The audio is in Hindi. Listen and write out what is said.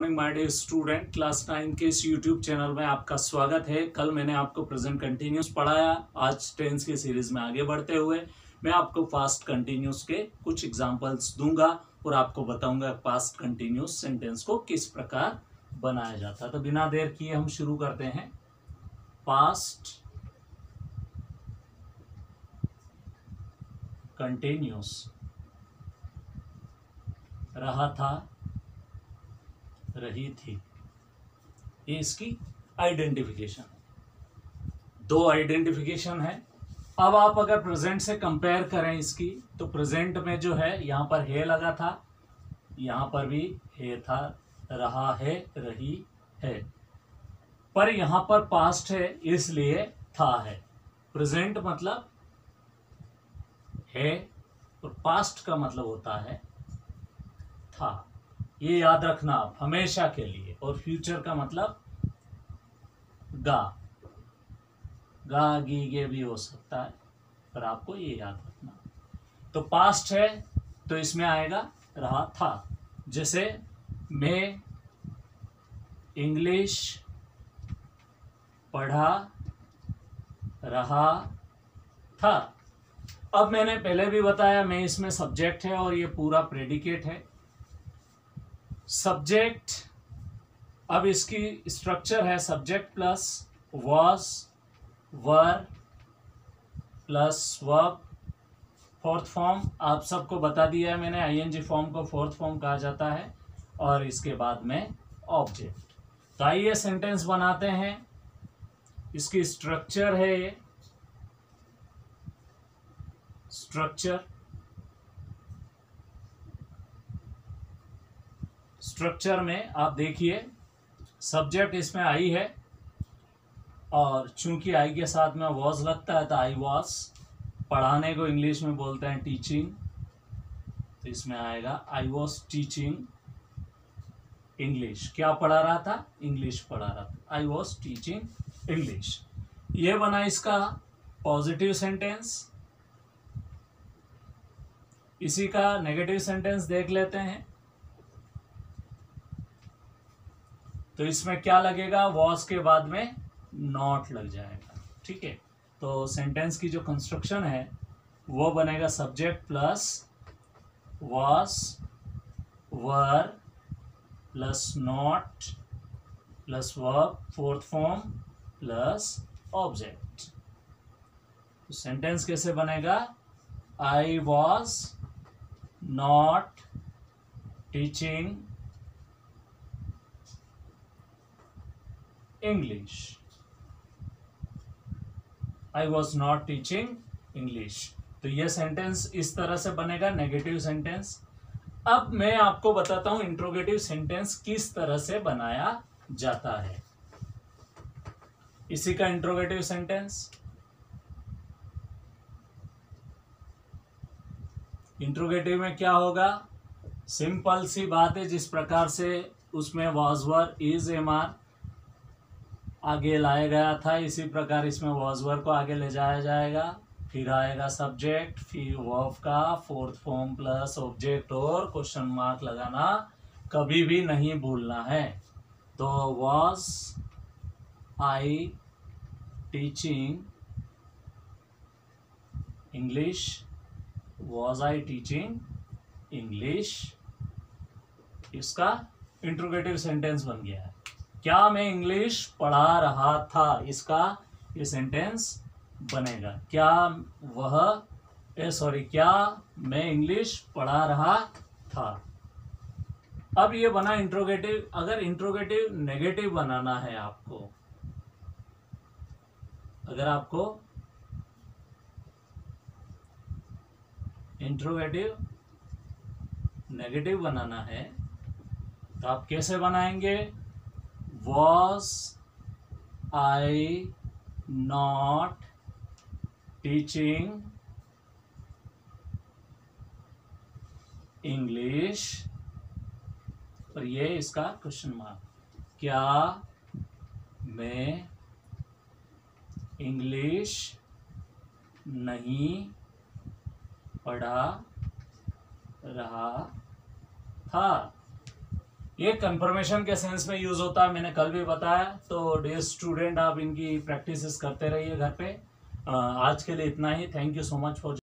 माय डियर स्टूडेंट, क्लास 9 के इस यूट्यूब चैनल में आपका स्वागत है। कल मैंने आपको प्रेजेंट कंटिन्यूस पढ़ाया। आज टेंस की सीरीज में आगे बढ़ते हुए मैं आपको पास्ट कंटिन्यूस के कुछ एग्जांपल्स दूंगा और आपको बताऊंगा पास्ट कंटिन्यूस सेंटेंस को किस प्रकार बनाया जाता है। तो बिना देर किए हम शुरू करते हैं। पास्ट कंटिन्यूस, रहा था, रही थी, ये इसकी आइडेंटिफिकेशन है। दो आइडेंटिफिकेशन है। अब आप अगर प्रेजेंट से कंपेयर करें इसकी, तो प्रेजेंट में जो है यहाँ पर है लगा था, यहाँ पर भी है था, रहा है, रही है, पर यहाँ पर पास्ट है इसलिए था है। प्रेजेंट मतलब है और पास्ट का मतलब होता है था। ये याद रखना आप हमेशा के लिए। और फ्यूचर का मतलब गा, गा गी गे भी हो सकता है, पर आपको ये याद रखना। तो पास्ट है तो इसमें आएगा रहा था। जैसे मैं इंग्लिश पढ़ा रहा था। अब मैंने पहले भी बताया, मैं इसमें सब्जेक्ट है और ये पूरा प्रेडिकेट है। सब्जेक्ट, अब इसकी स्ट्रक्चर है subject plus was, were plus verb. Fourth form आप सबको बता दिया है मैंने, आईएनजी फॉर्म को फोर्थ फॉर्म कहा जाता है। और इसके बाद में ऑब्जेक्ट। तो आइए सेंटेंस बनाते हैं। इसकी स्ट्रक्चर है ये स्ट्रक्चर में आप देखिए, सब्जेक्ट इसमें आई है और चूंकि आई के साथ में वॉज लगता है तो आई वॉज। पढ़ाने को इंग्लिश में बोलते हैं टीचिंग, तो इसमें आएगा आई वॉज टीचिंग इंग्लिश। क्या पढ़ा रहा था? इंग्लिश पढ़ा रहा था। I was teaching English. ये बना इसका पॉजिटिव सेंटेंस। इसी का नेगेटिव सेंटेंस देख लेते हैं। तो इसमें क्या लगेगा? वॉज के बाद में नॉट लग जाएगा। ठीक है, तो सेंटेंस की जो कंस्ट्रक्शन है वो बनेगा subject plus was, were plus not plus verb fourth form plus object. तो सेंटेंस कैसे बनेगा? I was not teaching English. I was not teaching English. तो यह सेंटेंस इस तरह से बनेगा, नेगेटिव सेंटेंस। अब मैं आपको बताता हूं इंट्रोगेटिव सेंटेंस किस तरह से बनाया जाता है। इसी का इंट्रोगेटिव सेंटेंस। इंट्रोगेटिव में क्या होगा? सिंपल सी बात है, जिस प्रकार से उसमें was, were, is, am, are आगे लाया गया था, इसी प्रकार इसमें वॉज, वर को आगे ले जाया जाएगा। फिर आएगा सब्जेक्ट, फिर वर्ब का फोर्थ फॉर्म प्लस ऑब्जेक्ट, और क्वेश्चन मार्क लगाना कभी भी नहीं भूलना है। तो was I teaching English, was I teaching English, इसका इंट्रोगेटिव सेंटेंस बन गया है। क्या मैं इंग्लिश पढ़ा रहा था? इसका ये सेंटेंस बनेगा। क्या क्या मैं इंग्लिश पढ़ा रहा था? अब ये बना इंट्रोगेटिव। अगर इंट्रोगेटिव नेगेटिव बनाना है आपको, अगर आपको इंट्रोगेटिव नेगेटिव बनाना है तो आप कैसे बनाएंगे? Was I not teaching English? और ये इसका क्वेश्चन मार्क। क्या मैं इंग्लिश नहीं पढ़ा रहा था? ये कंफर्मेशन के सेंस में यूज होता है, मैंने कल भी बताया। तो डियर स्टूडेंट, आप इनकी प्रैक्टिस करते रहिए घर पे। आज के लिए इतना ही। Thank you so much for